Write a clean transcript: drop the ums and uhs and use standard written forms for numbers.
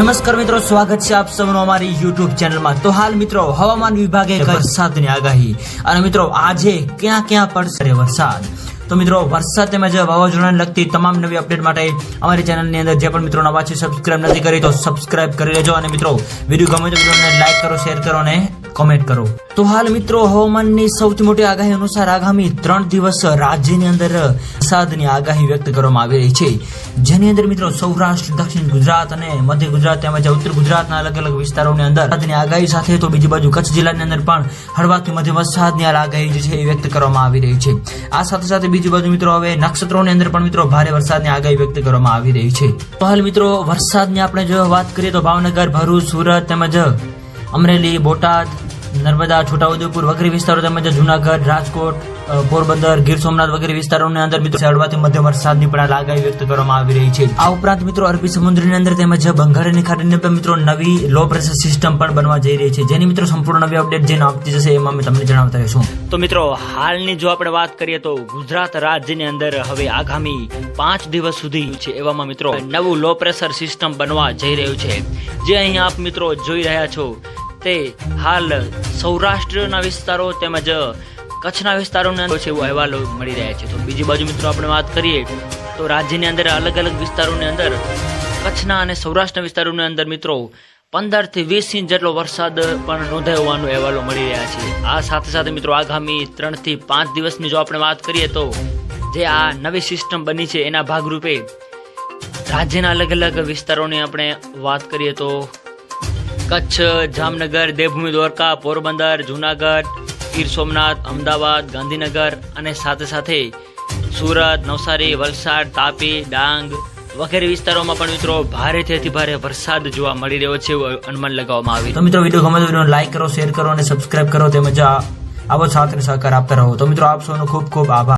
નમસ્કાર મિત્રો, સ્વાગત છે આપ સૌનું અમારી યુટ્યુબ ચેનલમાં। તો હાલ મિત્રો હવામાન વિભાગે વરસાદની આગાહી અને મિત્રો આજે ક્યાં ક્યાં પડશે વરસાદ। તો મિત્રો વરસાદ તેમજ વાવાઝોડાને લગતી તમામ નવી અપડેટ માટે અમારી ચેનલની અંદર જે પણ મિત્રો નવા છે સબસ્ક્રાઇબ નથી કરી તો સબસ્ક્રાઇબ કરી લેજો અને મિત્રો વિડીયો ગમે તો વિડીયોને લાઈક કરો, શેર કરો અને કોમેન્ટ કરો। તો હાલ મિત્રો હવામાનની સૌથી મોટી આગાહી અનુસાર આગામી 3 દિવસ રાજ્યની અંદર વરસાદની આગાહી વ્યક્ત કરવામાં આવી રહી છે, જેની અંદર મિત્રો સૌરાષ્ટ્ર, દક્ષિણ ગુજરાત અને મધ્ય ગુજરાત તેમજ ઉત્તર ગુજરાતના અલગ અલગ વિસ્તારોની અંદર વરસાદની આગાહી સાથે તો બીજી બાજુ કચ્છ જિલ્લાની અંદર પણ હળવાથી મધ્યમ વરસાદની આગાહી જે છે એ વ્યક્ત કરવામાં આવી રહી છે। આ સાથે સાથે બીજી બાજુ મિત્રો હવે નક્ષત્રોની અંદર પણ મિત્રો ભારે વરસાદની આગાહી વ્યક્ત કરવામાં આવી રહી છે। તો હાલ મિત્રો વરસાદની આપણે જો વાત કરીએ તો ભાવનગર, ભરૂચ, સુરત તેમજ અમરેલી, બોટાદ, નર્મદા, છોટાઉદેપુર વગેરે વિસ્તારો તેમજ જુનાગઢ, રાજકોટ, પોરબંદર, ગીર સોમનાથ વગેરે વિસ્તારોની અંદર મિત્રો હળવાથી મધ્યમ વરસાદની પણ આગાહી વ્યક્ત કરવામાં આવી રહી છે। આ ઉપરાંત મિત્રો અરબી સમુદ્રની અંદર તેમજ બંગાળની ખાડીની અંદર મિત્રો નવી લો પ્રેશર સિસ્ટમ પણ બનવા જઈ રહી છે, જેની મિત્રો સંપૂર્ણ નવી અપડેટ જે આપતી જશે એમાં અમે તમને જણાવતા રહીશું। તો મિત્રો હાલની જો આપણે વાત કરીએ તો ગુજરાત રાજ્યની અંદર હવે આગામી 5 દિવસ સુધી છે એવામાં મિત્રો નવું લો પ્રેશર સિસ્ટમ બનવા જઈ રહ્યું છે, જે અહીં આપ મિત્રો જોઈ રહ્યા છો તે હાલ સૌરાષ્ટ્રના વિસ્તારો તેમજ કચ્છના વિસ્તારોની અંદર છે એવો અહેવાલો મળી રહ્યા છે। તો બીજી બાજુ મિત્રો આપણે વાત કરીએ તો રાજ્યની અંદર અલગ અલગ વિસ્તારોની અંદર કચ્છના અને સૌરાષ્ટ્રના વિસ્તારોની અંદર મિત્રો 15 થી 20 ઇંચ જેટલો વરસાદ પણ નોંધાયો હોવાનો અહેવાલો મળી રહ્યા છે। આ સાથે સાથે મિત્રો આગામી 3 થી 5 દિવસની જો આપણે વાત કરીએ તો જે આ નવી સિસ્ટમ બની છે એના ભાગરૂપે રાજ્યના અલગ અલગ વિસ્તારોની આપણે વાત કરીએ તો કચ્છ, જામનગર, દેવભૂમિ દ્વારકા, પોરબંદર, જુનાગઢ, ગીર સોમનાથ, અમદાવાદ, ગાંધીનગર અને સાથે સાથે સુરત, નવસારી, વલસાડ, તાપી, ડાંગ વગેરે વિસ્તારોમાં પણ મિત્રો ભારેથી અતિ ભારે વરસાદ જોવા મળી રહ્યો છે એવું અનુમાન લગાવવામાં આવ્યું। તો મિત્રો વિડીયો ગમે તો વિડીયોને લાઈક કરો, શેર કરો અને સબસ્ક્રાઇબ કરો તેમજ આવો સાથ અને સહકાર આપતા રહો। તો મિત્રો આપ સૌનો ખૂબ ખૂબ આભાર।